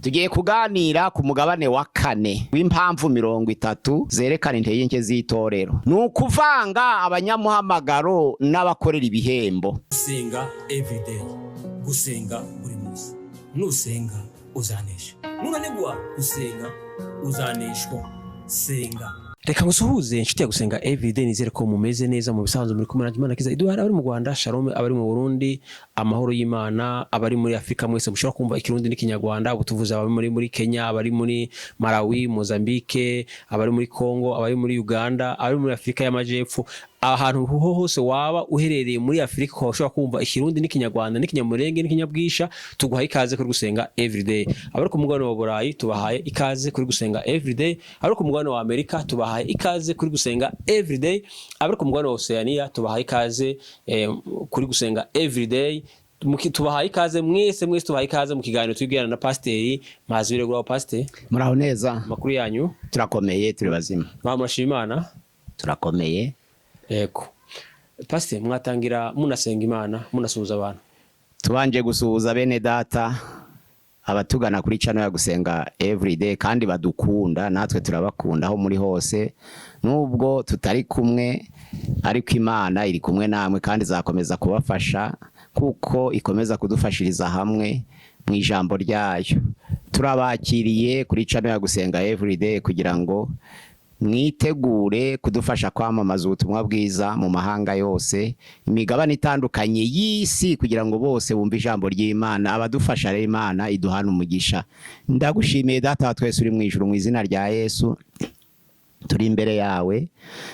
Tugiye kuganira ku mugabane wa kane w'impamvu 30 zerekana intege z'itorero. Nukuvanga abanyamuhamagaro n'abakorera ibihembo. Gusenga everyday, gusenga buri munsi. Nusenga uzanesha. Nunanigwa gusenga uzaneshwa. Senga. Reka ngusuhuze inshuti ya gusenga everyday, nizere ko mumeze neza mu bisanzwe muri kumwe na Kiza Edouard, abari mu Rwanda, Shalom, abari mu Burundi, amahoro y'Imana, abari muri Afrika mwese mushobora kumva ikirundi n'ikinyarwanda, ubutuvuze abari muri Kenya, abari muri Malawi, Mozambique, abari muri Congo, abari muri Uganda, abari muri Afrika y'Amajepfo, ahantu hose waba uherereye muri Afrika ko ushobora kumva ikirundi n'ikinyarwanda n'ikinyamurenge n'ikinyabwisha, tuguhaye ikaze kuri gusenga everyday. Abari ku mugabane wa Burayi tubahaye ikaze kuri gusenga everyday, abari ku mugabane wa Amerika tubahaye ikaze kuri gusenga everyday, abari ku mugabane wa Oceania tubahaye ikaze kuri gusenga everyday. Tubahaye ikaze mwese tubahaye ikaze mu kiganiro tugirana na Pasiteri Mazibire Gura. Pasiteri, muraho neza? Makuru yanyu? Turakomeye, turi bazima. Murashima Imana? Turakomeye. Ego. Pasiteri, mwatangira munasenga Imana, munasuhuza abantu. Tubanje gusuhuza bene data abatugana kuri channel ya gusenga everyday kandi badukunda, natwe turabakunda aho muri hose, nubwo tutari kumwe ariko Imana iri kumwe namwe kandi zakomeza kubafasha kuko ikomeza kudufashiriza hamwe mu ijambo ryayo. Turabakiriye kuri channel ya gusenga everyday kugira ngo mwitegure kudufasha kwamamaza ubutumwa bwiza mu mahanga yose, imigabane itandukanye y'isi, kugira ngo bose bumve ijambo ry'Imana. Abadufasha rero Imana iduhana umugisha. Ndagushimiye data wa twese uri mu ijuru, mu izina rya Yesu turi imbere yawe.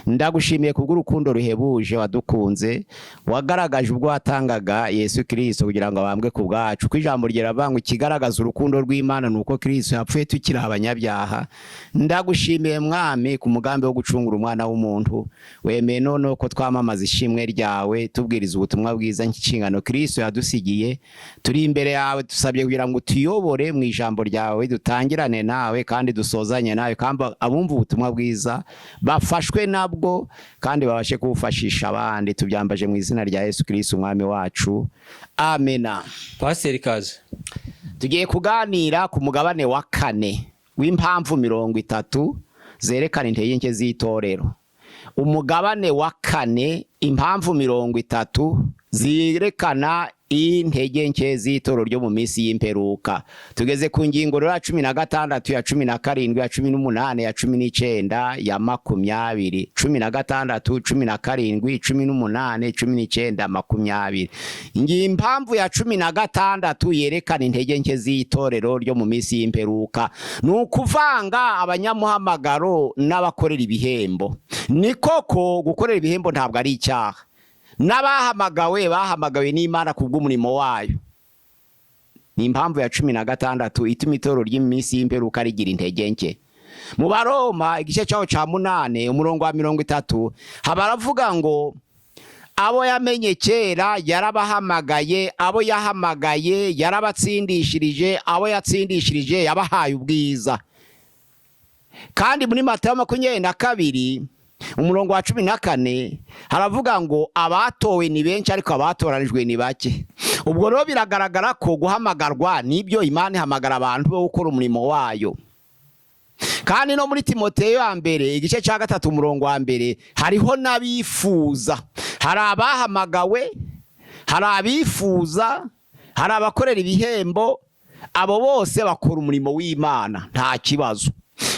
Ndagushimiye kubw'urukundo ruhebuje wadukunze, wagaragaje ubwo watangaga Yesu Kristo kugira ngo abambwe ku bwacu. Ku ijambo ry'Imana kigaragaza urukundo rw'Imana nuko Kristo yapfuye tukiri abanyabyaha. Ndagushimiye mwami ku mugambi wo gucungura umwana w'umuntu, wemeye none ko twamamaza ishimwe ryawe tubwiriza ubutumwa bwiza nk'ikingano Kristo yadusigiye. Turi imbere yawe dusabye kugira ngo tuyobore mu ijambo ryawe, dutangirane nawe kandi dusozanye nawe, kandi abumva ubutumwa bwiza bafashwe nabwo kandi babashe kubufashisha abandi. Tubyambaje mu izina rya Yesu Kristo umwami wacu, amena. Pasiteri kaze. Tugiye kuganira ku mugabane wa kane w'impamvu 30 zerekana intege z'itorero. Umugabane wa kane, impamvu 30 zirekana intege nke z'itorero ryo mu minsi y'imperuka. Tugeze ku ngingo ya 16, ya 17, ya 18, ya 19, ya 20, 16, 17, 18, 19, 20. Impamvu ya 16 yerekana intege nke z'itorero ryo mu minsi y'imperuka. Nukuvanga abanyamuhamagaro n'abakorera ibihembo. Ni koko gukorera ibihembo ntabwo ari icyaha. Bahamagawe n'Imana kubw'umurimo wayo. Ni impamvu ya 16 ituma itorero ry'iminsi y'imperuka rigira intege nke. Mu Baroma igice cyaho ca 8 umurongo wa 30 habaravuga ngo abo yamenye kera yarabahamagaye, abo yahamagaye yarabatsindishirije, abo yatsindishirije yabahaye ubwiza. Kandi muri Matayo 22 umurongo wa 14 haravuga ngo abatowe ni benshi ariko abatoranijwe ni bake. Ubwo rero biragaragara ko guhamagarwa nibyo Imana ihamagara abantu bo gukora umurimo wayo. Kandi no muri Timoteyo ya mbere igice cya 3 umurongo wa 1 hariho nabifuza. Hari abahamagawe, hari abifuza, hari abakorera ibihembo. Abo bose bakora umurimo w'Imana nta kibazo.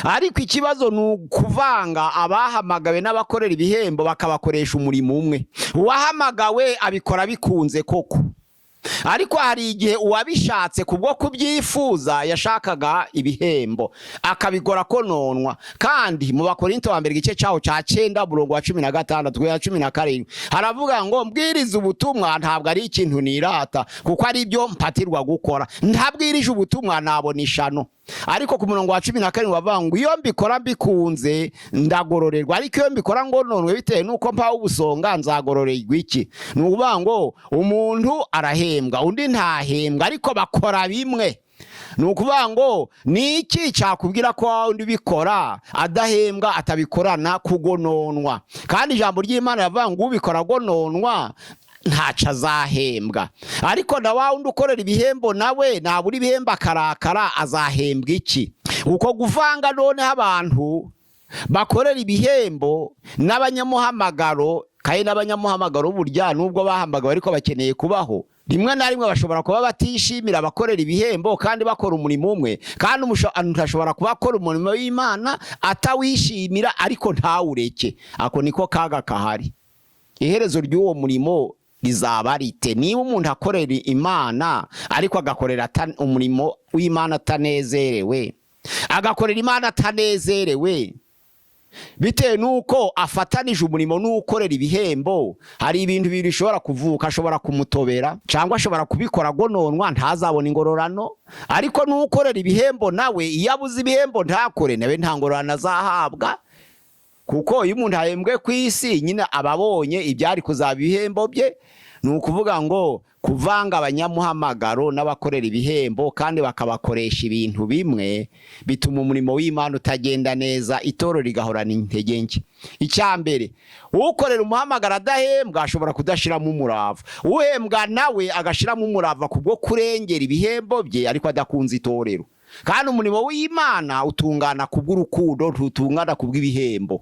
Ariko ikibazo nukuvanga abahamagawe n'abakorera ibihembo bakabakoresha umurimo umwe. Uwahamagawe abikora bikunze koko, ariko hari igihe uwabishatse kubwo kubyifuza yashakaga ibihembo akabigora kononwa. Kandi mu Bakorinto wa mbere igice cyaho ca 9 umurongo wa 16 ya 17 haravuga ngo mbwiriza ubutumwa ntabwo ari ikintu nirata, kuko ari byo mpatirwa gukora. Ntabwirije ubutumwa nabona ishano. Ariko ku murongo wa 17 bavuga ngo iyo mbikora mbikunze ndagororerwa, ariko iyo mbikora ngo nonwe bitewe nuko mpawe ubusonga nzagororerwa iki? Nukuvuga ngo umuntu arahembwa undi ntahembwa, ariko bakora bimwe. Nukuvuga ngo niki cyakubwira ko undi bikora adahembwa atabikorana kugononwa? Kandi ijambo ry'Imana yavuga ngo ubikora gononwa ntaca azahembwa. Ariko na wa wundi ukorera ibihembo nawe nabura ibihembo akarakara azahembwa iki? Uko guvanga noneho abantu bakorera ibihembo n'abanyamuhamagaro, kandi n'abanyamuhamagaro burya nubwo bahamagawe ariko bakeneye kubaho, rimwe na rimwe bashobora kuba batishimira abakorera ibihembo kandi bakora umurimo umwe, kandi umuntu ashobora kuba akora umurimo w'Imana atawishimira ariko ntawureke. Ako niko kaga kahari. Iherezo ry'uwo murimo rizaba rite? Niba umuntu akorera Imana ariko agakorera umurimo w'Imana atanezerewe, agakorera Imana atanezerewe bitewe nuko afatanije umurimo n'ukorera ibihembo, hari ibintu bibiri bishobora kuvuka. Ashobora kumutobera cyangwa ashobora kubikora gononwa ntazabona ingororano. Ariko n'ukorera ibihembo nawe iyo abuze ibihembo ntakore, nawe nta ngororano azahabwa, kuko iyo umuntu ahembwe ku isi nyine ababonye ibyari kuzaba ibihembo bye. Ni ukuvuga ngo kuvanga abanyamuhamagaro n'abakorera ibihembo kandi bakabakoresha ibintu bimwe bituma umurimo w'Imana utagenda neza, itoro rigahorana intege nke. Icyambere, ukorera umuhamagaro adahembwa ashobora kudashiramo umurava, uhembwa nawe agashiramo umurava kubwo kurengera ibihembo bye ariko adakunze itorero. Kandi umurimo w'Imana utungana kubw'urukundo, ntutungana kubw'ibihembo.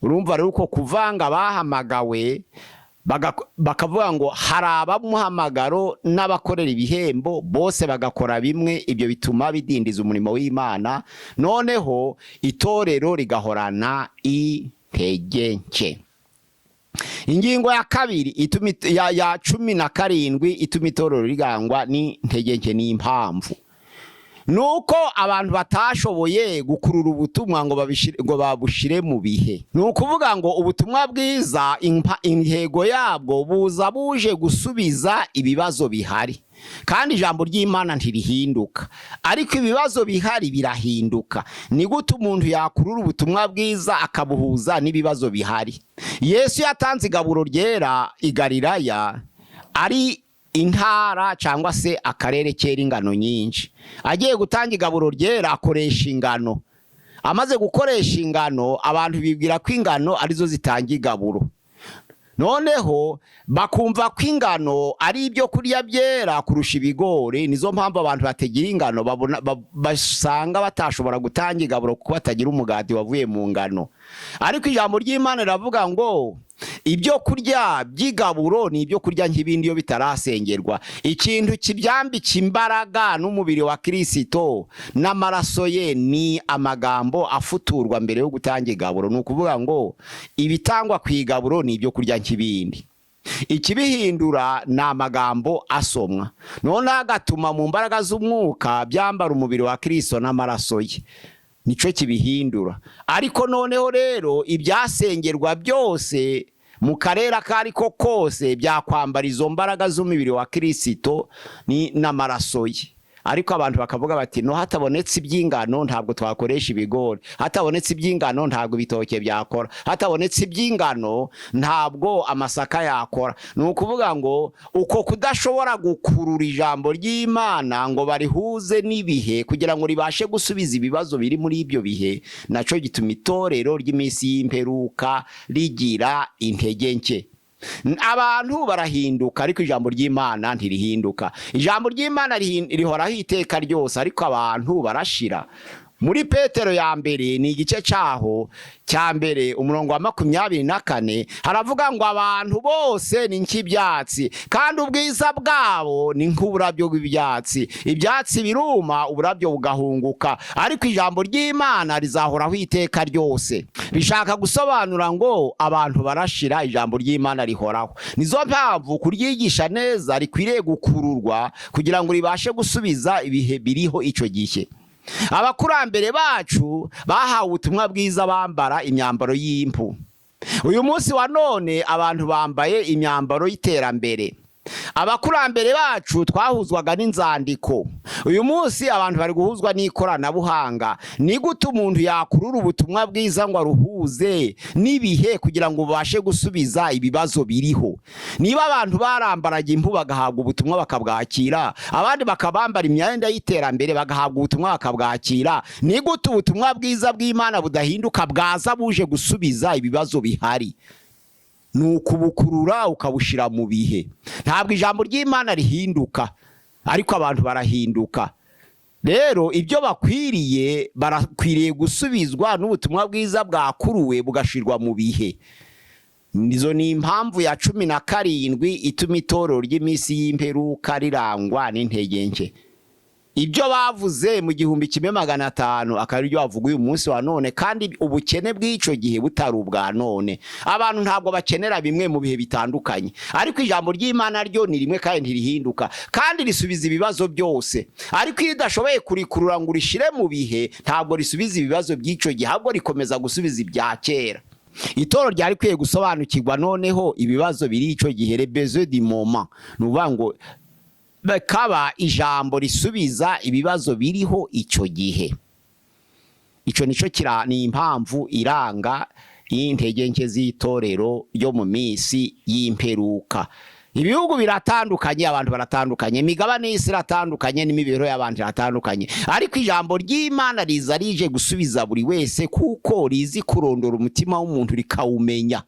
Urumva rero uko kuvanga bahamagawe bakavuga ngo hari abamuhamagaro n'abakorera ibihembo bose bagakora bimwe, ibyo bituma bidindiza umurimo w'Imana, noneho itorero rigahorana intege nke. Ingingo ya kabiri ya 17 ituma itorero rigangwa n'intege nke n'impamvu nuko abantu batashoboye gukurura ubutumwa ngo babushire mu bihe. Ni ukuvuga ngo ubutumwa bwiza intego yabwo buza buje gusubiza ibibazo bihari, kandi ijambo ry'Imana ntirihinduka, ariko ibibazo bihari birahinduka. Ni gute umuntu yakurura ubutumwa bwiza akabuhuza n'ibibazo bihari? Yesu yatanze igaburo ryera i Galilaya, ari intara cyangwa se akarere kera ingano nyinshi. Agiye gutanga igaburo ryera akoresha ingano. Amaze gukoresha ingano, abantu bibwira ko ingano arizo zitanga igaburo. Noneho bakumva ko ingano ari ibyo kurya byera kurusha ibigori. Nizo mpamvu abantu bategira ingano basanga batashobora gutanga igaburo kuko batagira umugati wavuye mu ngano. Ariko ijambo ry'Imana riravuga ngo ibyo kurya by'igaburo ni ibyo kurya nk'ibindi iyo bitarasengerwa. Ikintu kibyambika imbaraga n'umubiri wa Kristo n'amaraso ye ni amagambo afuturwa mbere yo gutanga igaburo. Ni ukuvuga ngo ibitangwa ku igaburo ni ibyo kurya nk'ibindi, ikibihindura ni amagambo asomwa, none agatuma mu mbaraga z'umwuka byambara umubiri wa Kristo n'amaraso ye, nico kibihindura. Ariko noneho rero ibyasengerwa byose mu karere kariko kose byakwambara izo mbaraga z'umubiri wa Kristo ni n'amaraso ye. Ariko abantu bakavuga bati no, hatabonetse iby'ingano ntabwo twakoresha ibigori, hatabonetse iby'ingano ntabwo ibitoke byakora, hatabonetse iby'ingano ntabwo amasaka yakora. Ni ukuvuga ngo uko kudashobora gukurura ijambo ry'Imana ngo barihuze n'ibihe kugira ngo ribashe gusubiza ibibazo biri muri ibyo bihe, naco gituma itorero ry'iminsi y'imperuka rigira intege nke. Abantu barahinduka ariko ijambo ry'Imana ntirihinduka. Ijambo ry'Imana rihoraho iteka ryose, ariko abantu barashira. Muri Petero ya mbere ni igice cyaho cya mbere umurongo wa 24 haravuga ngo abantu bose ni nk'ibyatsi kandi ubwiza bwabo ni nk'uburabyo bw'ibyatsi. Ibyatsi biruma, uburabyo bugahunguka, ariko ijambo ry'Imana rizahoraho iteka ryose. Bishaka gusobanura ngo abantu barashira, ijambo ry'Imana rihoraho. Nizo mpamvu kuryigisha neza rikwiriye gukururwa kugira ngo ribashe gusubiza ibihe biriho ico gihe. Abakurambere bacu bahawe ubutumwa bwiza bambara imyambaro y'impu. Uyu munsi wa none abantu bambaye imyambaro y'iterambere. Abakurambere bacu twahuzwaga n'inzandiko. Uyu munsi abantu bari guhuzwa n'ikoranabuhanga. Ni gute umuntu yakurura ubutumwa bwiza ngo aruhuze n'ibihe kugira ngo babashe gusubiza ibibazo biriho? Niba abantu barambaraga impu bagahabwa ubutumwa bakabwakira, abandi bakabambara imyenda y'iterambere bagahabwa ubutumwa bakabwakira, ni gute ubutumwa bwiza bw'Imana budahinduka bwaza buje gusubiza ibibazo bihari? nukubukurura ukabushira mu bihe. Ntabwo ijambo ry'Imana rihinduka, ariko abantu barahinduka. Rero ibyo barakwiriye gusubizwa n'ubutumwa bwiza bwakuruwe bugashirwa mu bihe. Nizo ni impamvu ya 17 ituma itorero ry'iminsi y'imperuka rirangwa n'intege nke. Ibyo bavuze mu 1500 akari byo bavuga uyu munsi wa none, kandi ubukene bw'ico gihe butari ubwa none. Abantu ntabwo bakenera bimwe mu bihe bitandukanye, ariko ijambo ry'Imana ryo ni rimwe kandi ntirihinduka, kandi risubiza ibibazo byose. Ariko iyo idashoboye kurikurura ngo urishire mu bihe, ntabwo risubiza ibibazo by'ico gihe, ahubwo rikomeza gusubiza ibya kera. Itoro ryari kwiye gusobanukirwa noneho ibibazo biri ico gihe, les besoins du moment. Nuvuga ngo bakaba ijambo risubiza ibibazo biriho ico gihe. Ico nico ni impamvu iranga y'intege nke z'itorero ryo mu minsi y'imperuka. Ibihugu biratandukanye, abantu baratandukanye, imigabane y'isi iratandukanye, n'imibereho y'abantu iratandukanye, ariko ijambo ry'Imana riza rije gusubiza buri wese, kuko rizi kurondora umutima w'umuntu rikawumenya,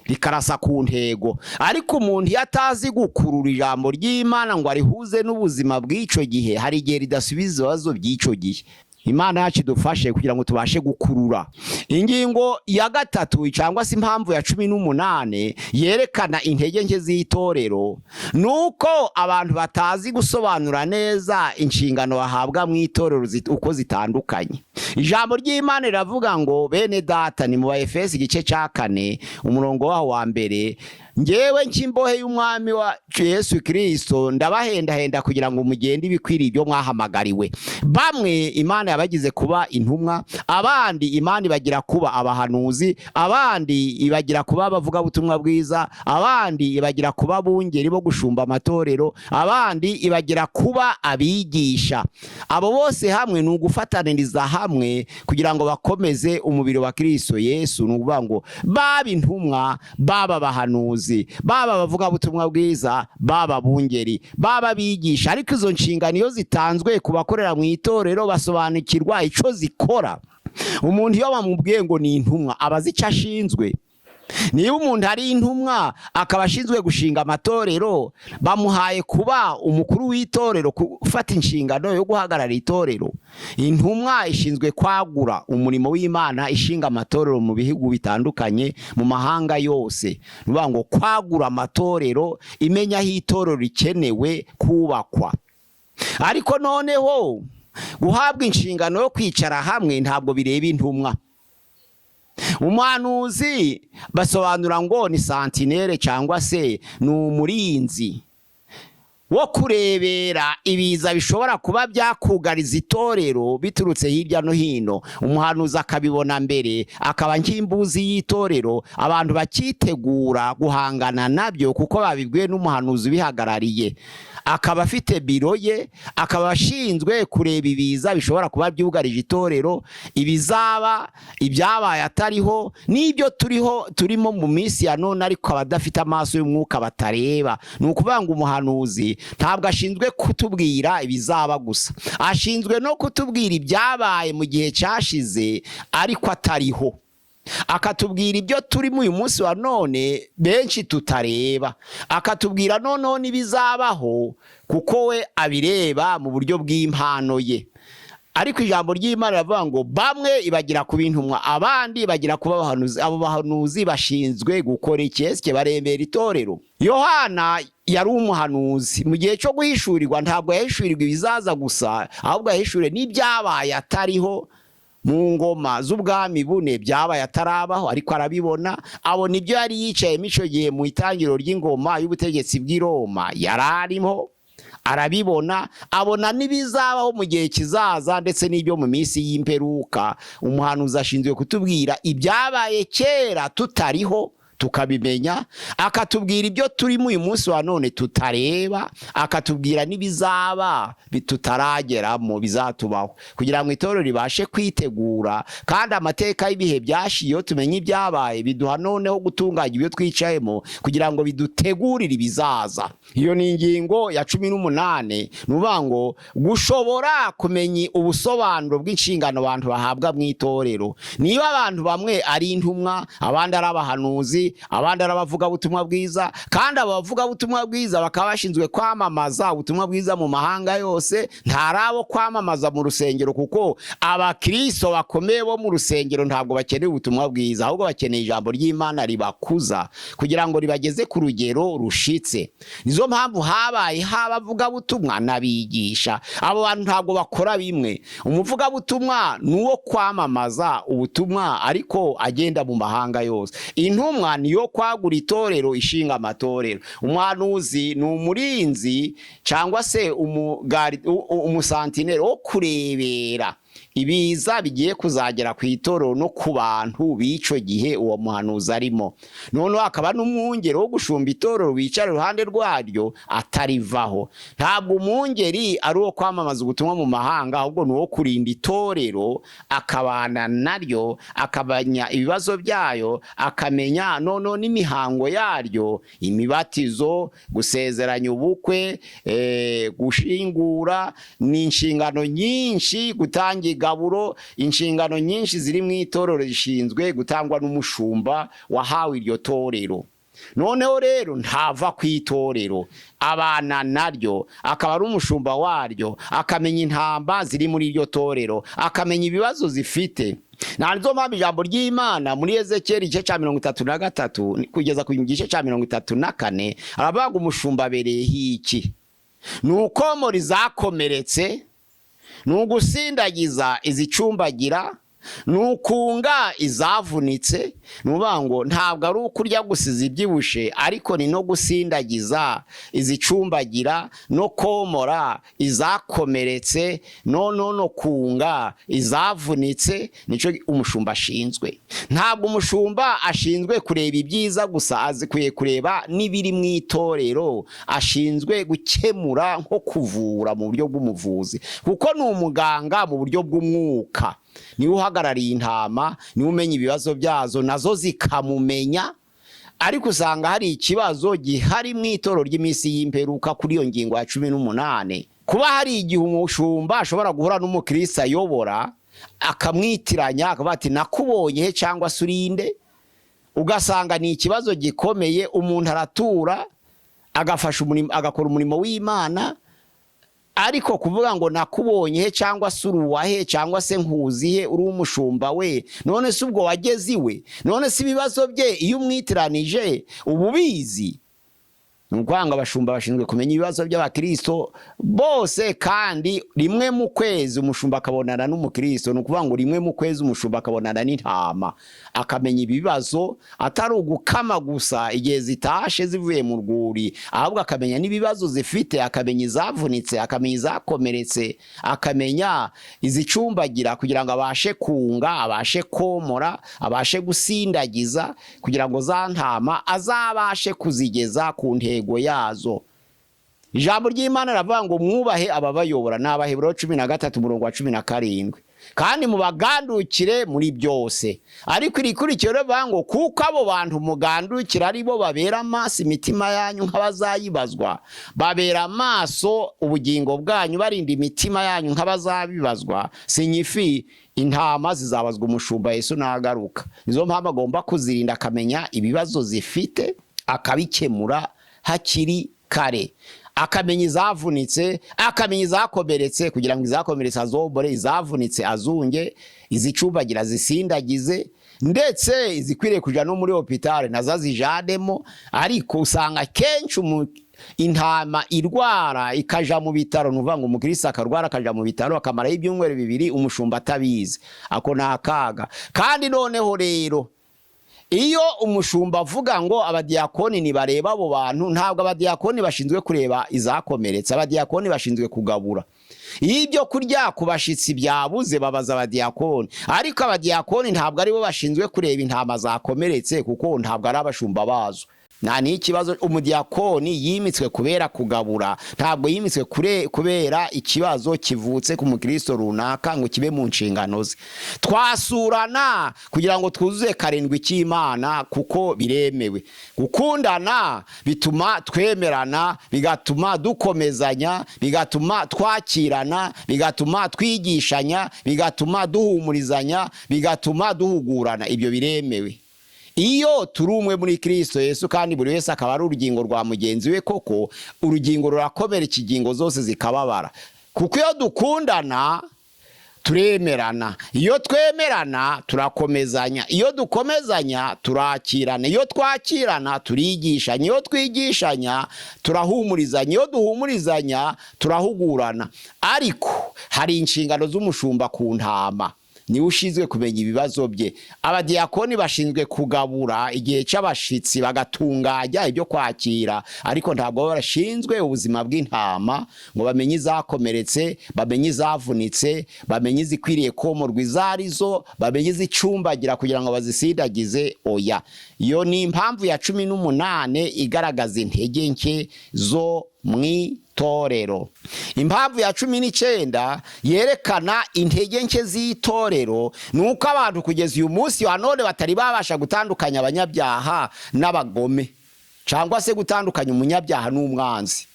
rikarasa ku ntego. Ariko umuntu yatazi gukurura ijambo ry'Imana ngo arihuze n'ubuzima bw'ico gihe, hari igihe ridasubiza ibibazo by'ico gihe. Imana yacu idufashe kugira ngo tubashe gukurura. Ingingo ya 3 cyangwa se impamvu ya 18 yerekana intege nke z'itorero, nuko abantu batazi gusobanura neza inshingano bahabwa mu itorero uko zitandukanye. Ijambo ry'Imana riravuga ngo, bene data, ni mu Efeso igice cya 4 umurongo wa 1, ngewe nk'imbohe y'umwami wa Yesu Kristo ndabahendahenda kugira ngo mugende ibikwiriye ibyo mwahamagariwe. Bamwe Imana yabagize kuba intumwa, abandi Imana ibagira kuba abahanuzi, abandi ibagira kuba abavuga ubutumwa bwiza, abandi ibagira kuba abungeri bo gushumba amatorero, abandi ibagira kuba abigisha. Abo bose hamwe ni ugufataniriza hamwe kugira ngo bakomeze umubiri wa Kristo Yesu. Nukuvuga ngo baba intumwa, baba abahanuzi, baba bavuga ubutumwa bwiza, baba bungeri, baba bigisha. Ariko izo nshingano iyo zitanzwe ku bakorera mu itorero basobanukirwa ico zikora. Umuntu iyo bamubwiye ngo ni intumwa abazi icyo ashinzwe. Niba umuntu ari intumwa akaba ashinzwe gushinga amatorero, bamuhaye kuba umukuru w'itorero, gufata inshingano yo guhagarara itorero. Intumwa ishinzwe kwagura umurimo w'Imana, ishinga amatorero mu bihugu bitandukanye, mu mahanga yose. Nuvuga ngo kwagura amatorero, imenya aho itorero rikenewe kubakwa. Ariko noneho guhabwa inshingano yo kwicara hamwe ntabwo bireba intumwa. Umuhanuzi basobanura ngo ni sentinelle cyangwa se ni umurinzi wo kurebera ibiza bishobora kuba byakugariza itorero biturutse hirya no hino. Umuhanuzi akabibona mbere, akaba nk'imbuzi y'itorero, abantu bakitegura guhangana nabyo kuko babibwiwe n'umuhanuzi bihagarariye. Akaba afite biro ye, akaba ashinzwe kureba ibiza bishobora kuba byugarije itorero, ibizaba, ibyabaye atariho, n'ibyo turimo mu minsi ya none ariko abadafite amaso y'umwuka batareba. Ni ukuvuga ngo umuhanuzi ntabwo ashinzwe kutubwira ibizaba gusa, ashinzwe no kutubwira ibyabaye mu gihe cyashize ariko atariho, akatubwira ibyo turimo uyu munsi wa none benshi tutareba, akatubwira noneho n'ibizabaho kuko we abireba mu buryo bw'impano ye. Ariko ijambo ry'Imana riravuga ngo bamwe ibagira kuba intumwa, abandi bagira kuba abahanuzi. Abo bahanuzi bashinzwe gukora iki? Ese barembera itorero? Yohana yari umuhanuzi. Mu gihe cyo guhishurirwa ntabwo yahishurirwa ibizaza gusa, ahubwo yahishuriwe n'ibyabaye atariho. Mu ngoma z'ubwami bune byabaye atarabaho ariko arabibona, abona ibyo yari yicaye mico gihe mu itangiro ry'ingoma y'ubutegetsi bw'i Roma yararimo, arabibona, abona n'ibizabaho mu gihe kizaza ndetse n'ibyo mu minsi y'imperuka. Umuhanuzi ashinzwe kutubwira ibyabaye kera tutariho tukabimenya, akatubwira ibyo turimo uyu munsi wa none tutareba, akatubwira n'ibizaba bitutarageramo bizatubaho, kugira ngo itorero ribashe kwitegura. Kandi amateka y'ibihe byashiyo tumenye ibyabaye, biduha noneho gutunganya ibyo twicayemo kugira ngo bidutegurire ibizaza. Iyo ni ingingo ya 18. Nuvuga ngo gushobora kumenya ubusobanuro bw'inshingano abantu bahabwa mu itorero. Niba abantu bamwe ari intumwa, abandi ari abahanuzi, abandi arabavuga butumwa bwiza, kandi abavuga butumwa bwiza bakaba bashinzwe kwamamaza ubutumwa bwiza mu mahanga yose. Ntarabo kwamamaza mu rusengero, kuko abakristo bakomeye bo mu rusengero ntabwo bakeneye ubutumwa bwiza, ahubwo bakeneye ijambo ry'Imana ribakuza kugira ngo ribageze ku rugero rushitse. Nizo mpamvu habaye habavuga butumwa nabigisha. Abo bantu ntabwo bakora bimwe. Umuvuga butumwa nuwo kwamamaza ubutumwa ariko agenda mu mahanga yose. Intumwa niyo kwagura itorero, ishinga amatorero. Umuhanuzi ni umurinzi cyangwa se umusantineri wo kurebera ibiza bigiye kuzagera ku itorero no ku bantu b'ico gihe uwo muhanuzi arimo. Noneho akaba n'umwungeri wo gushumba itorero wicara iruhande rwaryo atarivaho. Ntabwo umwungeri ari uwo kwamamaza ubutumwa mu mahanga, ahubwo ni uwo kurinda itorero, akabana naryo, akabanya ibibazo byayo, akamenya noneho n'imihango yaryo, imibatizo, gusezeranya ubukwe, gushingura, ni inshingano nyinshi, gutanga igaburo, inshingano nyinshi ziri mu itorero rishinzwe gutangwa n'umushumba wahawe iryo torero. Noneho rero ntava ku itorero, abana naryo, akaba ari umushumba waryo, akamenya intamba ziri muri iryo torero, akamenya ibibazo zifite. Nanzo mpamvu ijambo ry'Imana muri Ezekiel igice cya 33 kugeza ku gice cya 34 aravuga umushumba abereyeho iki? Nuko muri zakomeretse, nugusindagiza izicumbagira, nukunga izavunitse. Nubango ntabwo ari ukurya gusiza ibyibushe, ariko ni no gusindagiza izicumbagira, no komora izakomeretse, no kunga izavunitse. Nico umushumba ashinzwe. Ntabwo umushumba ashinzwe kureba ibyiza gusa, azikwiye kureba n'ibiri mu itorero. Ashinzwe gukemura nko kuvura mu buryo bw'umuvuzi, kuko ni umuganga mu buryo bw'umwuka. Niwe uhagarariye intama, niwe umenya ibibazo byazo nazo zikamumenya. Ariko usanga hari ikibazo gihari mu itorero ry'iminsi y'imperuka kuri iyo ngingo ya 18. Kuba hari igihe umushumba ashobora guhura n'umukristo ayobora, akamwitiranya akavuga ati nakubonye he cyangwa surinde, ugasanga ni ikibazo gikomeye. Umuntu aratura agafasha umurimo, agakora umurimo w'Imana, ariko kuvuga ngo nakubonye he cyangwa suruwa he cyangwa se nkuzi he, uri umushumba we, none se ubwo wageze iwe, none se ibibazo bye iyo umwitiranije ububizi. Nukwanga abashumba bashinzwe kumenya ibibazo by'abakristo bose, kandi rimwe mu kwezi umushumba akabonana n'umukristo. Nukuvuga ngo rimwe mu kwezi umushumba akabonana n'intama, akamenya ibibazo, atari ugukama gusa igihe zitashe zivuye mu rwuri, ahubwo akamenya n'ibibazo zifite, akamenya izavunitse, akamenya izakomeretse, akamenya izicumbagira, kugira ngo abashe kunga, abashe komora, abashe gusindagiza, kugira ngo za ntama azabashe kuzigeza ku ntego yazo. Ijambo ry'Imana ravuga ngo mwubahe ababayobora, n'Abaheburayo 13:17, kandi mubagandukire muri byose. Ariko irikurikiro ravuga ngo kuko abo bantu mugandukira ari bo babera amaso imitima yanyu nk'abazayibazwa, babera amaso ubugingo bwanyu, barinda imitima yanyu nk'abazabibazwa, sinyifi intama zizabazwa umushumba Yesu nagaruka. Nizo mpamvu agomba kuzirinda, akamenya ibibazo zifite, akabikemura hakiri kare, akamenya izavunitse, akamenya izakomeretse, kugira ngo izakomeretse azobore, izavunitse azunge, izicumbagira zisindagize, ndetse izikwiriye kuja no muri hopitale nazo zijanemo. Ariko usanga kenshi intama irwara ikaja mu bitaro, nuvuga ngo umukristo akarwara akaja mu bitaro akamara ibyumweru 2 umushumba atabizi, ako nakaga. Kandi noneho rero iyo umushumba avuga ngo abadiyakoni ni bareba abo bantu, ntabwo abadiyakoni bashinzwe kureba izakomeretse, abadiyakoni bashinzwe kugabura. Ibyo kurya kubashitsi byabuze babaza abadiyakoni, ariko abadiyakoni ntabwo ari bo bashinzwe kureba intama zakomeretse, kuko ntabwo ari abashumba bazo. Nani ikibazo umudiyakoni yimitswe kubera kugabura, ntabwo yimitswe kubera ikibazo kivutse ku mukristo runaka ngo kibe mu nshingano ze. Twasurana kugira ngo twuzuze karindwi cy'Imana, kuko biremewe. Gukundana bituma twemerana, bigatuma dukomezanya, bigatuma twakirana, bigatuma twigishanya, bigatuma duhumurizanya, bigatuma duhugurana. Ibyo biremewe. iyo turi umwe muri Kristo Yesu kandi buri wese akaba ari urugingo rwa mugenzi we, koko urugingo rurakomera, ikigingo zose zikababara. Kuko iyo dukundana turemerana, iyo twemerana turakomezanya, iyo dukomezanya turakirana, iyo twakirana turigishanya, iyo twigishanya turahumurizanya, iyo duhumurizanya turahugurana. Ariko hari inshingano z'umushumba ku ntama, niwe ushinzwe kumenya ibibazo bye. Abadiyakoni bashinzwe kugabura igihe cy'abashitsi, bagatunganya ibyo kwakira, ariko ntabwo barashinzwe ubuzima bw'intama ngo bamenye izakomeretse, bamenye izavunitse, bamenye izikwiriye komorwa izarizo, bamenye izicumbagira kugira ngo bazisindagize. Oya, iyo ni impamvu ya 18 igaragaza intege nke zo mw'itorero. Impamvu ya 19 yerekana intege nke z'itorero, nuko abantu kugeza uyu munsi wa none batari babasha gutandukanya abanyabyaha n'abagome, cyangwa se gutandukanya umunyabyaha n'umwanzi.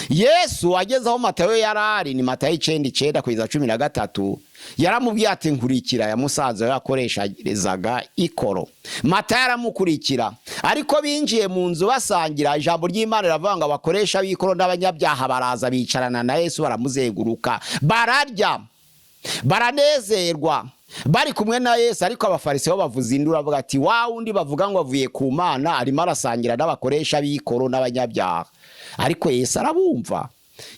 Yesu ageze aho Matayo yarari, ni Matayo 9:9-13, yaramubwiye ati nkurikira. Yamusanze yakoresharezaga ikoro. Matayo aramukurikira, ariko binjiye mu nzu basangira, ijambo ry'Imana riravuga ngo abakoresha b'ikoro n'abanyabyaha baraza bicarana na Yesu, baramuzenguruka, bararya, baranezerwa bari kumwe na Yesu. Ariko abafarisayo bavuza induru bavuga ati wa wundi bavuga ngo avuye ku Mana arimo arasangira n'abakoresha b'ikoro n'abanyabyaha. Ariko Yesu arabumva.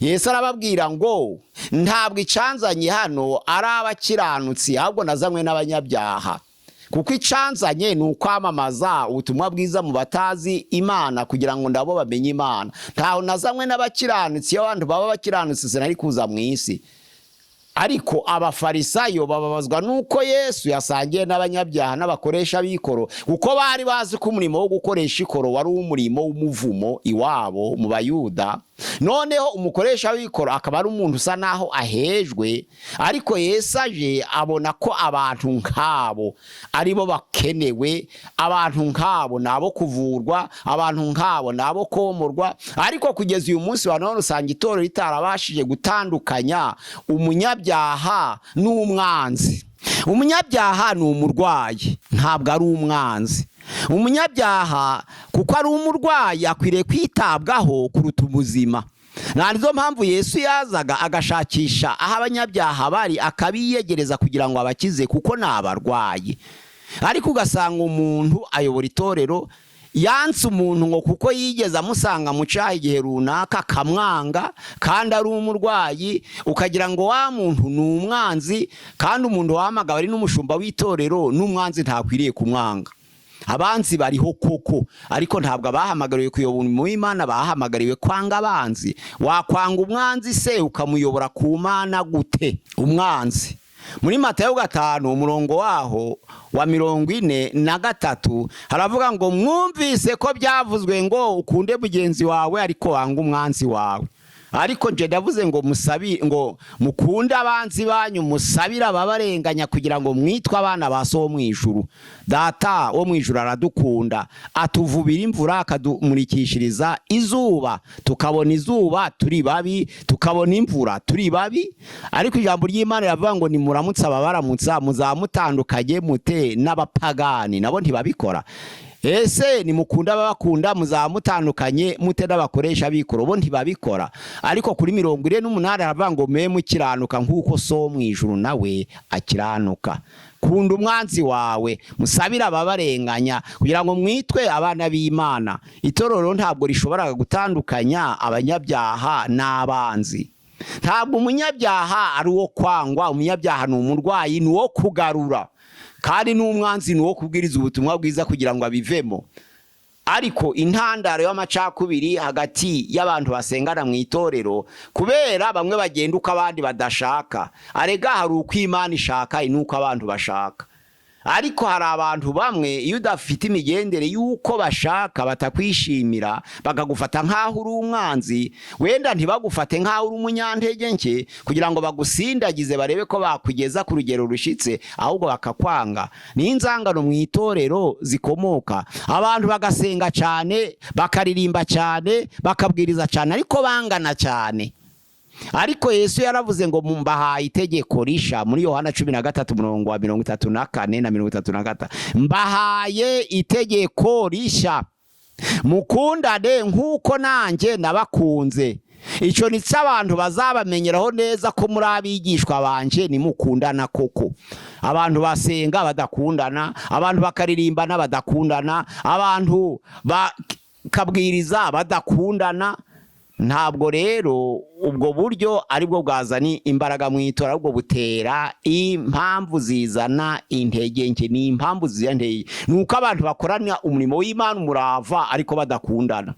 Yesu arababwira ngo ntabwo icanzanye hano ari abakiranutsi, ahubwo nazanywe n'abanyabyaha. Kuko icanzanye ni ukwamamaza ubutumwa bwiza mu batazi Imana, kugira ngo ndabo bamenye Imana. Ntaho nazanywe n'abakiranutsi, iyo abantu baba bakiranutsi sinari kuza mu isi. Ariko abafarisayo bababazwa nuko Yesu yasangiye n'abanyabyaha n'abakoresha b'ikoro, kuko bari bazi ko umurimo wo gukoresha ikoro wari umurimo w'umuvumo iwabo mu Bayuda. Noneho umukoresha w'ikoro akaba ari umuntu usa naho ahejwe. Ariko Yesu aje abona ko abantu nk'abo aribo bakenewe, abantu nk'abo nabo kuvurwa, abantu nk'abo nabo komorwa. Ariko kugeza uyu munsi wa none usanga itorero ritarabashije gutandukanya umunyabyaha n'umwanzi. Umunyabyaha ni umurwayi, ntabwo ari umwanzi. Umunyabyaha kuko ari umurwayi akwiriye kwitabwaho kuruta ubuzima. Nizo mpamvu Yesu yazaga agashakisha aho abanyabyaha bari, akabiyegereza kugira ngo abakize, kuko ni abarwayi. Ariko ugasanga umuntu ayobora itorero yanse umuntu ngo kuko yigeze amusanga mu cyaha igihe runaka akamwanga, kandi ari umurwayi, ukagira ngo wa muntu ni umwanzi. Kandi umuntu wahamagawe ari n'umushumba w'itorero n'umwanzi ntakwiriye kumwanga. Abanzi bariho koko, ariko ntabwo abahamagariwe kuyobora umurimo w'Imana, bahamagariwe kwanga abanzi. Wakwanga umwanzi se ukamuyobora ku Mana gute? Umwanzi muri Matayo 5 umurongo waho wa 43 haravuga ngo mwumvise ko byavuzwe ngo ukunde mugenzi wawe ariko wanga umwanzi wawe. Ariko nje ndavuze ngo ngo mukunde abanzi banyu, musabira ababarenganya, kugira ngo mwitwe abana ba so mu ijuru. Data wo mu ijuru aradukunda, atuvubira imvura, akadumurikishiriza izuba, tukabona izuba turi babi, tukabona imvura turi babi. Ariko ijambo ry'Imana riravuga ngo nimuramutsa ababaramutsa, muzamutandukanye mute n'abapagani, nabo ntibabikora. Ese nimukunda ababakunda, muzamutandukanye mute n'abakoresha b'ikoro, bo ntibabikora. Ariko kuri 48 aravuga ngo mwe mukiranuka nk'uko so mu ijuru nawe akiranuka. Kunda umwanzi wawe, musabira ababarenganya, kugira ngo mwitwe abana b'Imana. Itorero ntabwo rishobora gutandukanya abanyabyaha n'abanzi. Ntabwo umunyabyaha ari uwo kwangwa, umunyabyaha ni umurwayi, ni uwo kugarura. Kandi n'umwanzi ni uwo kubwiriza ubutumwa bwiza kugira ngo abivemo. Ariko intandaro y'amacakubiri hagati y'abantu basengana mu itorero, kubera bamwe bagenda uko abandi badashaka. Arega hari uko Imana ishaka, nuko abantu bashaka. Ariko hari abantu bamwe iyo udafite imigendere yuko bashaka batakwishimira, bakagufata nk'aho uri umwanzi. Wenda ntibagufate nk'aho uri umunyantege nke kugira ngo bagusindagize barebe ko bakugeza ku rugero rushitse, ahubwo bakakwanga. Ni inzangano mu itorero zikomoka. Abantu bagasenga cyane, bakaririmba cyane, bakabwiriza cyane, ariko bangana cyane. ariko Yesu yaravuze ngo mbahaye itegeko risha muri Yohana 13:34 na 35. Mbahaye itegeko risha, mukundane nk'uko nanjye nabakunze. Ico ni abantu bazabamenyeraho neza ko muri abigishwa banje ni mukundana koko. Abantu basenga badakundana, abantu bakaririmbana badakundana, abantu bakabwiriza badakundana. Ntabwo rero ubwo buryo aribwo bwazani imbaraga mu itora, ubwo butera impamvu zizana intege nke. Ni impamvu zizana nuko abantu bakorana umurimo w'Imana umurava ariko badakundana.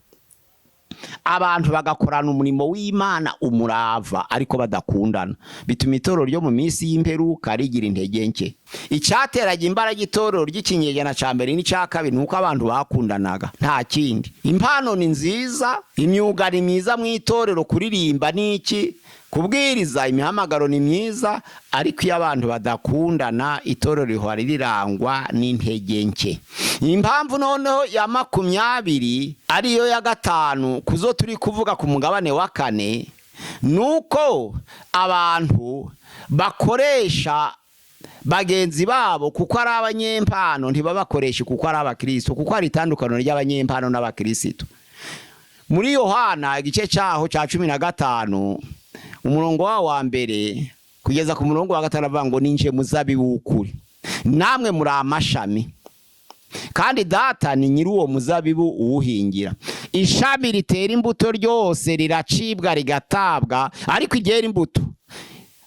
Abantu bagakorana umurimo w'Imana umurava ariko badakundana, bituma itorero ryo mu minsi y'imperuka rigira intege nke. Icyateraga imbaraga itorero ry'ikinyejana ca mbere n'icya kabiri nuko abantu bakundanaga, nta kindi. Impano ni nziza, imyuga ni myiza mu itorero, kuririmba n'iki, kubwiriza, imihamagaro ni myiza, ariko iyo abantu badakundana itorero rihora rirangwa n'intege nke. Impamvu noneho ya 20 ariyo ya 5 kuzo turi kuvuga ku mugabane wa 4 nuko abantu bakoresha bagenzi babo kuko ari abanyempano, ntibabakoresha kuko ari abakristo, kuko ari itandukano ry'abanyempano n'abakristo. Muri Yohana igice cyaho ca 15 umurongo wa mbere kugeza ku murongo wa 5 avuga ngo ninje muzabibu w'ukuri, namwe muri amashami, kandi data ni nyiri uwo muzabibu uwuhingira. Ishami ritera imbuto ryose riracibwa rigatabwa, ariko iryera imbuto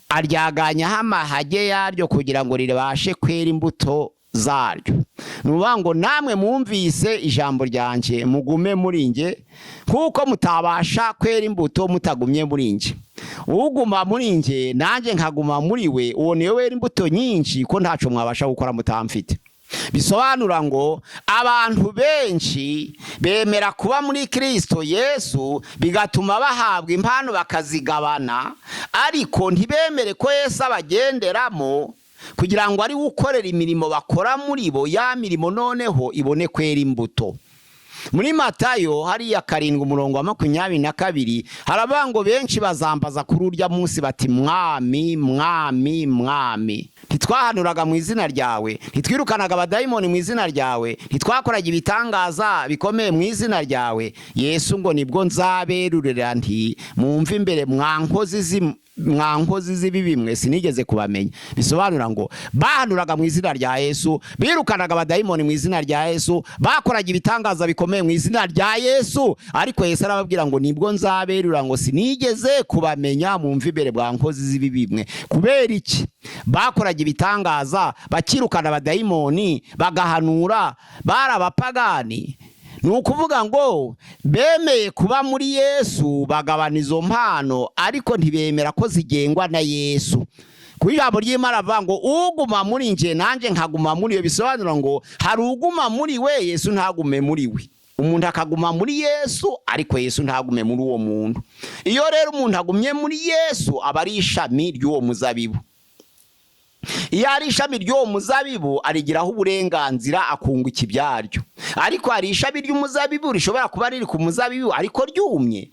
aryaganya amahage yaryo kugira ngo ribashe kwera imbuto zaryo. Nuvuga ngo namwe mwumvise ijambo ryanje mugume muri nge, kuko mutabasha kwera imbuto mutagumye muri nge. Uguma muri nge nanjye nkaguma muri we, uwo niwe wera imbuto nyinshi, ko ntaco mwabasha gukora mutamfite. Bisobanura ngo abantu benshi bemera kuba muri Kristo Yesu, bigatuma bahabwa impano bakazigabana, ariko ntibemere ko Yesu abagenderamo kugira ngo ari ukorera imirimo bakora muri bo, ya mirimo noneho ibone kwera imbuto. Muri Matayo hariya 7:22 haravuga ngo benshi bazambaza kuri urya munsi bati mwami mwami mwami, ntitwahanuraga mu izina ryawe, ntitwirukanaga abadayimoni mu izina ryawe, ntitwakoraga ibitangaza bikomeye mu izina ryawe. Yesu ngo nibwo nzaberurira nti mumve imbere mwankozi z'ibibi mwe, sinigeze kubamenya. Bisobanura ngo bahanuraga mu izina rya Yesu, birukanaga abadayimoni mu izina rya Yesu, bakoraga ibitangaza bikomeye mu izina rya Yesu, ariko Yesu arababwira ngo nibwo nzaberura ngo sinigeze kubamenya, mumve imbere mwankozi z'ibibi mwe. Kubera iki? Bakoraga ibitangaza, bakirukana abadayimoni, bagahanura, barabapagani. Nukuvuga ngo bemeye kuba muri Yesu, bagabana izo mpano, ariko ntibemera ko zigengwa na Yesu. Kuri ijambo ry'Imana avuga ngo uguma muri nje nanjye nkaguma muri we. Bisobanura ngo hari uguma muri we, Yesu ntagume muri we. Umuntu akaguma muri Yesu, ariko Yesu ntagume muri uwo muntu. Iyo rero umuntu agumye muri Yesu aba ari ishami ry'uwo muzabibu. Iyo ari ishami ry'uwo muzabibu arigiraho uburenganzira akunguka ibyaryo. Ariko hari ishami ry'umuzabibu rishobora kuba riri ku muzabibu ariko ryumye,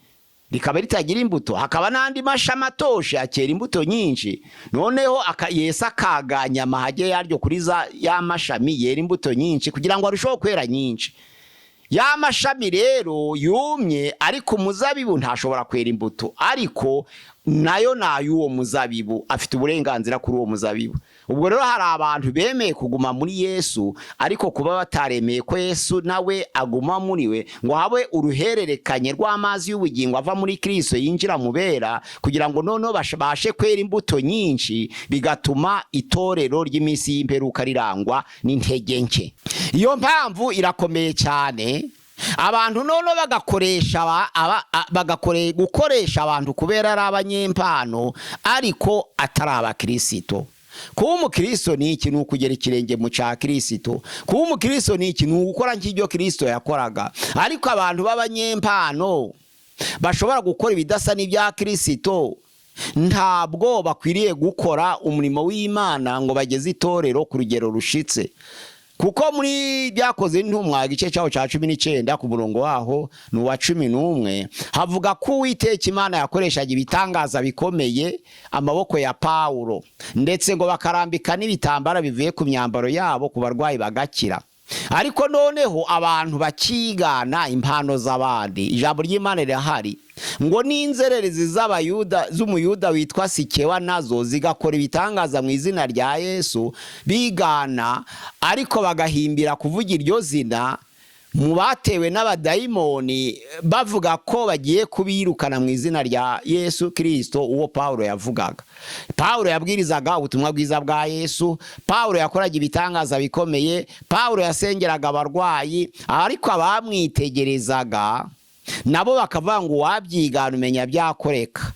rikaba ritagira imbuto. Hakaba n'andi mashami atoshe akera imbuto nyinshi, noneho Yesu akaganya amahage yaryo kuri ya mashami yera imbuto nyinshi kugira ngo arusheho kwera nyinshi. Ya mashami rero yumye ariko umuzabibu ntashobora kwera imbuto, ariko nayo n'ay'uwo muzabibu, afite uburenganzira kuri uwo muzabibu. Ubwo rero hari abantu bemeye kuguma muri Yesu, ariko kuba bataremeye ko Yesu nawe aguma muri we, ngo habe uruhererekanye rw'amazi y'ubugingo ava muri Kristo yinjira mu bera, kugira ngo noneho bashe kwera imbuto nyinshi, bigatuma itorero ry'iminsi y'imperuka rirangwa n'intege nke. Iyo mpamvu irakomeye cyane. Abantu noneho gukoresha abantu kubera ari abanyempano ariko atari abakristo. Kuba umukristo ni iki? Ni ukugera ikirenge mu cya Kristo. Kuba umukristo ni iki? Ni ugukora nk'ibyo Kristo yakoraga. Ariko abantu b'abanyempano bashobora gukora ibidasa n'ibya Kristo, ntabwo bakwiriye gukora umurimo w'Imana ngo bageze itorero ku rugero rushitse. kuko muri byakoze intumwa igice cyaho cya 19 ku murongo waho ni wa 11 havuga ko Uwiteka Imana yakoreshaga ibitangaza bikomeye amaboko ya Paulo, ndetse ngo bakarambika n'ibitambara bivuye ku myambaro yabo ku barwayi bagakira. Ariko noneho abantu bakigana impano z'abandi. Ijambo ry'Imana rirahari ngo n'inzererezi z'umuyuda witwa Sikewa nazo zigakora ibitangaza mu izina rya Yesu, bigana ariko bagahimbira kuvuga iryo zina mu batewe n'abadayimoni, bavuga ko bagiye kubirukana mu izina rya Yesu Kristo uwo Paulo yavugaga. Paulo yabwirizaga ubutumwa bwiza bwa Yesu, Paulo yakoraga ibitangaza bikomeye, Paulo yasengeraga abarwayi, ariko abamwitegerezaga nabo bakavuga ngo wabyigana umenya byakoreka.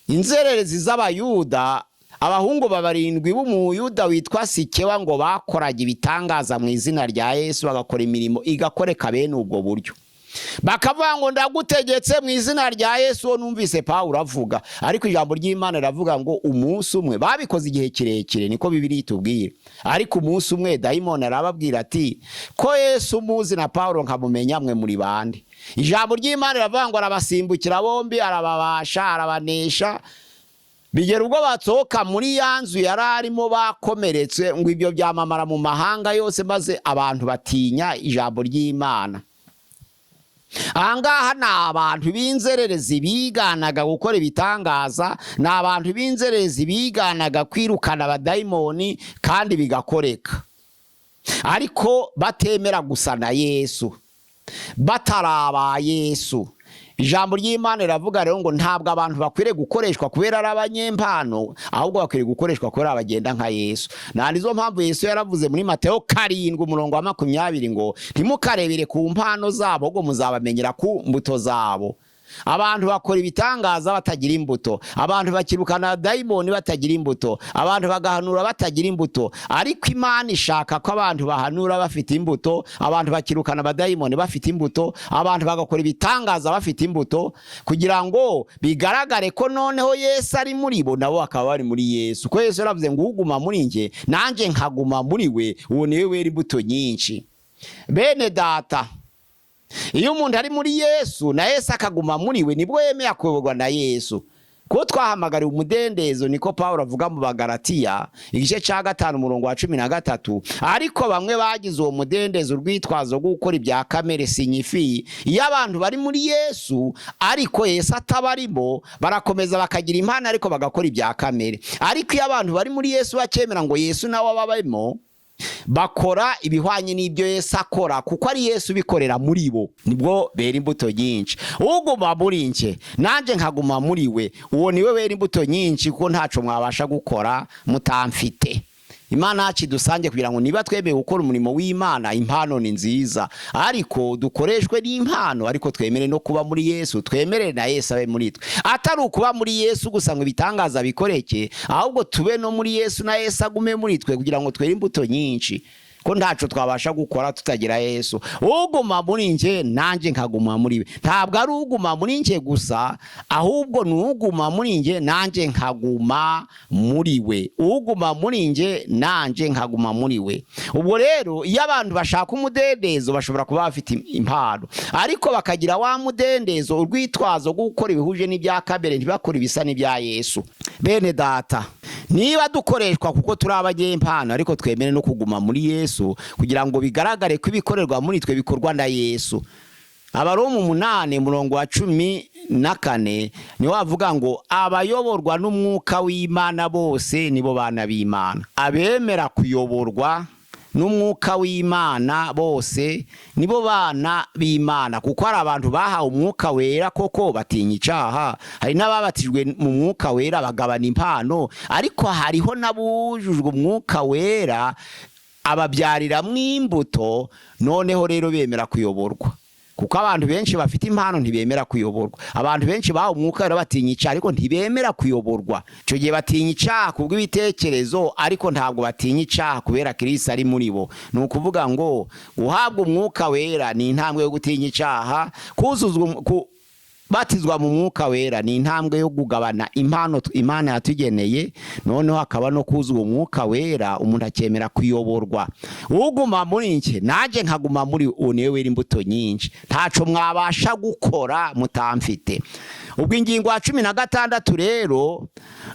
Inzererezi z'abayuda, abahungu babarindwi b'umuyuda witwa Sikewa ngo bakoraga ibitangaza mu izina rya Yesu, bagakora imirimo igakoreka bene ubwo buryo. Bakavuga ngo ndagutegetse mu izina rya Yesu, numvise Paulo avuga. Ariko ijambo ry'Imana riravuga ngo umunsi umwe, babikoze igihe kirekire niko Bibiliya itubwira, ariko umunsi umwe dayimoni arababwira ati ko Yesu muzi na Paulo nkamumenya, mwe muri bande? Ijambo ry'Imana riravuga ngo arabasimbukira bombi, arababasha, arabanesha, bigera ubwo batsohoka muri yanzu yararimo bakomeretse, ngo ibyo byamamara mu mahanga yose, maze abantu batinya ijambo ry'Imana. Ahangaha ni abantu b'inzererezi biganaga gukora ibitangaza, ni abantu b'inzererezi biganaga kwirukana abadayimoni kandi bigakoreka, ariko batemera gusa na Yesu, bataraba Yesu. Ijambo ry'Imana riravuga rero ngo ntabwo abantu bakwiriye gukoreshwa kubera ari abanyempano, ahubwo bakwiriye gukoreshwa kubera abagenda nka Yesu. Nizo mpamvu Yesu yaravuze muri Mateo 7:20 ngo ntimukarebere ku mpano zabo, ahubwo muzabamenyera ku mbuto zabo. Abantu bakora ibitangaza batagira imbuto, abantu bakirukana dayimoni batagira imbuto, abantu bagahanura batagira imbuto. Ariko Imana ishaka ko abantu bahanura bafite imbuto, abantu bakirukana abadayimoni bafite imbuto, abantu bagakora ibitangaza bafite imbuto, kugira ngo bigaragare ko noneho Yesu ari muri bo, nabo bakaba bari muri Yesu. Ko Yesu yaravuze ngo uguma muri nje nanjye nkaguma muri we, uwo niwe wera imbuto nyinshi. Bene data, iyo umuntu ari muri Yesu na Yesu akaguma muri we, nibwo yemeye kuyoborwa na Yesu. Ko twahamagariwe umudendezo, niko Paulo avuga mu Bagalatiya igice cya 5:13. Ariko bamwe bagize uwo mudendezo urwitwazo rwo gukora ibya kamere sinyifi. Iyo abantu bari muri Yesu ariko Yesu atabarimo, barakomeza bakagira impano ariko bagakora ibya kamere. Ariko iyo abantu bari muri Yesu bakemera ngo Yesu nawe ababayemo, bakora ibihwanye n'ibyo Yesu akora, kuko ari Yesu bikorera muri bo, nibwo bera imbuto nyinshi. Uguma muri nje nanjye nkaguma muri we, uwo niwe wera imbuto nyinshi, kuko ntaco mwabasha gukora mutamfite. Imana yacu dusange kugira ngo niba twemeye gukora umurimo w'Imana, impano ni nziza, ariko dukoreshwe n'impano, ariko twemere no kuba muri Yesu, twemere na Yesu abe muri twe. Atari ukuba muri Yesu gusa ngo ibitangaza bikoreke, ahubwo tube no muri Yesu na Yesu agume muri twe, kugira ngo twere imbuto nyinshi, ko ntaco twabasha gukora tutagira Yesu. Uguma muri nje nanjye nkaguma muri we. Ntabwo ari uguma muri nje gusa, ahubwo n'uguma muri nje nanjye nkaguma muri we. Uguma muri nje nanjye nkaguma muri we. Ubwo rero iyo abantu bashaka umudendezo bashobora kuba bafite impano, ariko bakagira wa mudendezo urwitwazo rwo gukora ibihuje n'ibya kamere, ntibakora ibisa n'ibya Yesu. Bene data, niba dukoreshwa kuko turi abanyempano, ariko twemere no kuguma muri Yesu, kugira ngo bigaragare ko ibikorerwa muri twe bikorwa na Yesu. Abaroma 8:14 niho avuga ngo abayoborwa n'umwuka w'Imana bose nibo bana b'Imana. Abemera kuyoborwa n'umwuka w'Imana bose nibo bana b'Imana, kuko hari abantu bahawe umwuka wera koko batinya icyaha, hari n'ababatijwe mu mwuka wera bagabana impano, ariko hariho n'abujujwe umwuka wera ababyarira mw'imbuto, noneho rero bemera kuyoborwa. Kuko abantu benshi bafite impano ntibemera kuyoborwa. Abantu benshi bahawe umwuka wera batinya icyaha, ariko ntibemera kuyoborwa. Icyo gihe batinya icyaha kubw'ibitekerezo, ariko ntabwo batinya icyaha kubera Kristo ari muri bo. Ni ukuvuga ngo guhabwa umwuka wera ni intambwe yo gutinya icyaha, batizwa mu mwuka wera ni intambwe yo kugabana impano Imana yatugeneye, noneho hakaba no kuzwa umwuka wera umuntu akemera kuyoborwa. Uguma muri nje naje nkaguma muri niwe wera imbuto nyinshi, ntaco mwabasha gukora mutamfite. Ubwo ingingo ya 16 rero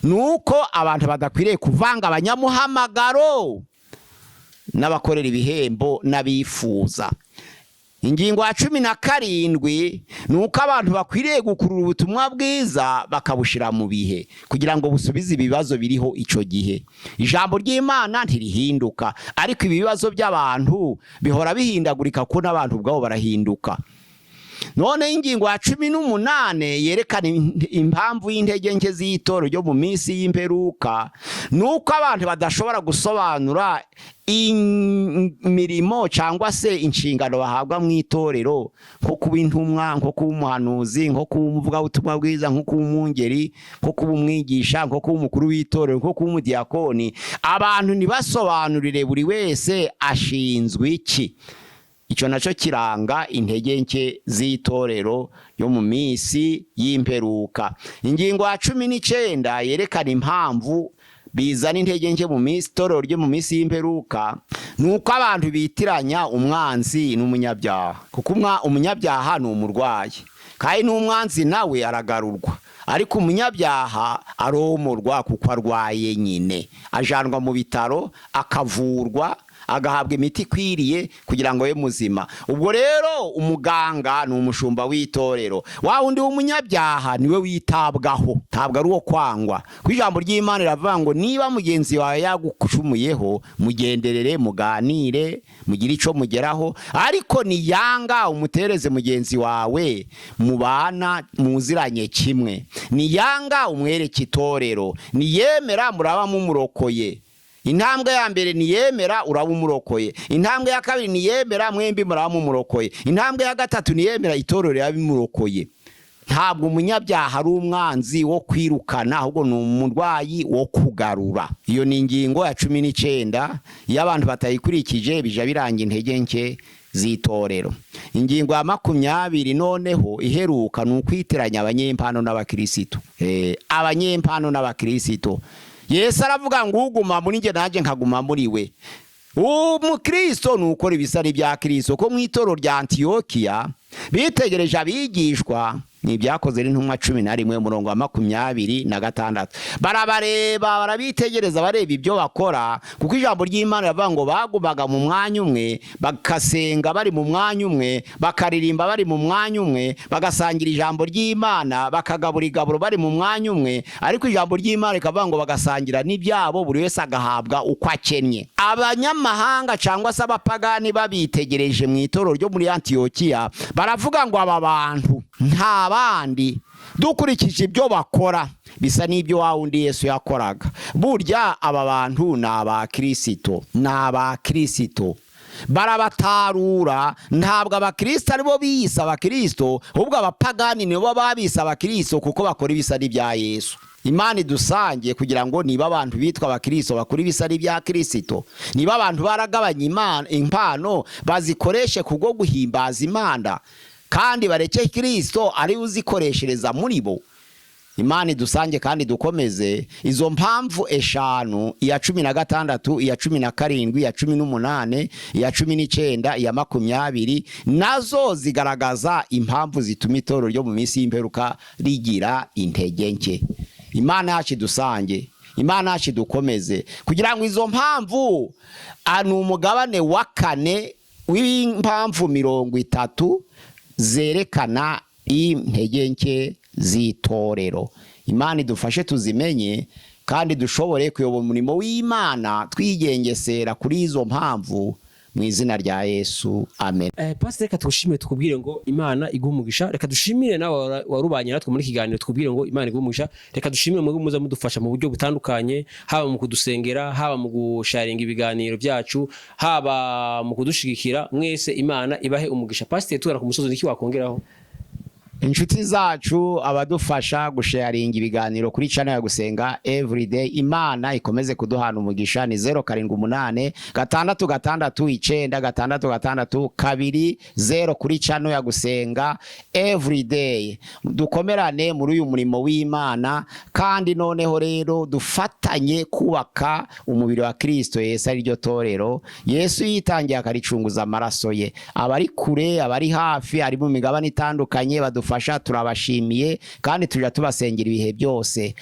nuko abantu badakwiriye kuvanga abanyamuhamagaro n'abakorera ibihembo n'abifuza. Ingingo ya 17 nuko abantu bakwiriye gukurura ubutumwa bwiza bakabushira mu bihe kugira ngo busubize ibibazo biriho ico gihe. Ijambo ry'Imana ntirihinduka, ariko ibibazo by'abantu bihora bihindagurika ko n'abantu ubwabo barahinduka. None ingingo ya 18 yerekana impamvu y'intege nke z'itoro ryo mu minsi y'imperuka, nuko abantu badashobora gusobanura imirimo cyangwa se inshingano bahabwa mu itorero, nko kuba intumwa, nko kuba umuhanuzi, nko kuba umuvugabutumwa bwiza, nko kuba umwungeri, nko kuba umwigisha, nko kuba umukuru w'itorero, nko kuba umudiyakoni. Abantu ntibasobanurire buri wese ashinzwe iki. Ico naco kiranga intege nke z'itorero yo mu minsi y'imperuka. Ingingo ya 19 yerekana impamvu bizana intege nke mu minsi itorero ryo mu minsi y'imperuka, nuko abantu bitiranya umwanzi n'umunyabyaha. Kuko umunyabyaha ni umurwayi, kandi n'umwanzi nawe aragarurwa, ariko umunyabyaha aromorwa kuko arwaye nyine, ajanwa mu bitaro akavurwa, agahabwa imiti kwiriye kugira ngo ye muzima. Ubwo rero umuganga ni umushumba w'itorero, wa wundi w'umunyabyaha niwe witabwaho, ntabwo ari uwo kwangwa. Ku ijambo ry'Imana riravuga ngo niba mugenzi wawe yagucumuyeho, mugenderere, muganire, mugire ico mugeraho, ariko niyanga umutereze mugenzi wawe mubana muziranye kimwe, niyanga umwereke itorero, niyemera muraba mumurokoye. Intambwe ya mbere niyemera uraba umurokoye, intambwe ya kabiri niyemera mwembi muraba mumurokoye, intambwe ya gatatu niyemera itorero yabimurokoye. Ntabwo umunyabyaha ari umwanzi wo kwirukana, ahubwo ni umurwayi wo kugarura. Iyo ni ingingo ya 19 y'abantu batayikurikije bija biranga intege nke z'itorero. Ingingo ya 20 noneho iheruka ni ukwitiranya abanyempano n'abakristo. Abanyempano n'abakristo, Yesu aravuga ngo uguma muri nje naje nkaguma muri we. Umukristo nukora ibisari bya Kristo. Ko mu itorero rya Antiokia bitegereje abigishwa, ni byakoze n'intumwa 11 umurongo wa 26. Barabareba, barabitegereza, bareba ibyo bakora, kuko ijambo ry'Imana rivuga ngo bagumaga mu mwanya umwe, bakasenga bari mu mwanya umwe, bakaririmba bari mu mwanya umwe, bagasangira ijambo ry'Imana, bakagabura igaburo bari mu mwanya umwe. Ariko ijambo ry'Imana rikavuga ngo bagasangira n'ibyabo, buri wese agahabwa uko akennye. Abanyamahanga cyangwa se abapagani babitegereje mu itorero ryo muri Antiokia, baravuga ngo aba bantu nta bandi dukurikije ibyo bakora bisa n'ibyo wa wundi Yesu yakoraga. Burya aba bantu ni abakristo, ni abakristo, barabatarura. Ntabwo abakristo aribo biyisa abakristo, ahubwo abapagani nibo babisa abakristo kuko bakora ibisari bya Yesu. Imana idusangiye kugira ngo niba abantu bitwa abakristo bakora ibisari bya Kristo, niba abantu baragabanya Imana impano bazikoreshe kubwo guhimbaza Imana, kandi bareke Kristo ari uzikoreshereza muri bo. Imana idusange kandi dukomeze. Izo mpamvu eshanu, iya 16, iya 17, iya 18, iya 19, iya 20, nazo zigaragaza impamvu zituma itorero ryo mu minsi y'imperuka rigira intege nke. Imana yacu dusange, Imana yacu dukomeze kugira ngo izo mpamvu anu umugabane wa 4 w'impamvu 30 zerekana intege nke z'itorero. Imana idufashe tuzimenye kandi dushobore kuyobora umurimo w'Imana twigengesera kuri izo mpamvu mu izina rya Yesu, amen. Pastor, reka tugushimire tukubwire ngo Imana igumugisha. Reka dushimire nawe warubanye natwe muri kiganiro tukubwire ngo Imana igumugisha. Reka dushimire mu muza mudufasha mu buryo butandukanye, haba mu kudusengera, haba mu gusharinga ibiganiro byacu, haba mu kudushigikira. Mwese Imana ibahe umugisha. Pastor, tugana ku musozo niki wakongeraho? inshuti zacu abadufasha gusharinga ibiganiro kuri channel ya gusenga everyday, Imana ikomeze kuduhana umugisha. Ni 078 669 kuri channel ya gusenga everyday. Dukomerane muri uyu murimo w'Imana, kandi noneho rero dufatanye kubaka umubiri wa Kristo Yesu ari ryo torero. Yesu yitangiye akaricunguza amaraso ye. Abari kure, abari hafi, ari mu migabane itandukanye badufasha, turabashimiye kandi tujya tubasengera ibihe byose.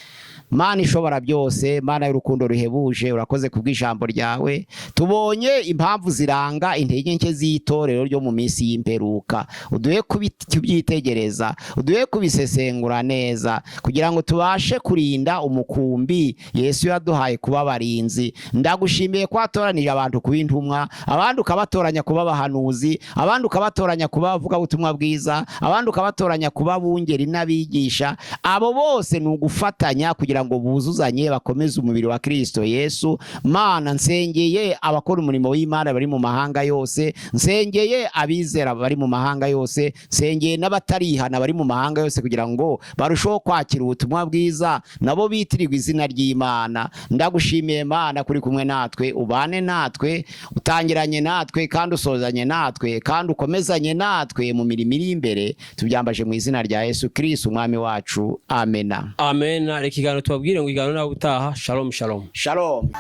Mana ishobora byose, Mana y'urukundo ruhebuje, urakoze kubw'ijambo ryawe. Tubonye impamvu ziranga intege nke z'itorero ryo mu minsi y'imperuka. Uduhe kubyitegereza, uduhe kubisesengura neza, kugira ngo tubashe kurinda umukumbi Yesu yaduhaye kuba barinzi. Ndagushimiye ko watoranije abantu kuba intumwa, abandi ukabatoranya kuba abahanuzi, abandi ukabatoranya kuba abavuga ubutumwa bwiza, abandi ukabatoranya kuba bungeri n'abigisha. Abo bose ni ugufatanya kugira ngo buzuzanye bakomeze umubiri wa Kristo Yesu. Mana, nsengeye abakora umurimo w'Imana bari mu mahanga yose, nsengeye abizera bari mu mahanga yose, nsengeye n'abatarihana bari mu mahanga yose, kugira ngo barusheho kwakira ubutumwa bwiza, nabo bitirirwa izina ry'Imana. Ndagushimiye Mana kuri kumwe natwe, ubane natwe, utangiranye natwe kandi usozanye natwe, kandi ukomezanye natwe mu mirimo iri imbere. Tubyambaje mu izina rya Yesu Kristo umwami wacu, amena. Amen. Reka ikiganiro tubabwire ngo ikiganiro nawe utaha. Shalom shalom. Shalom.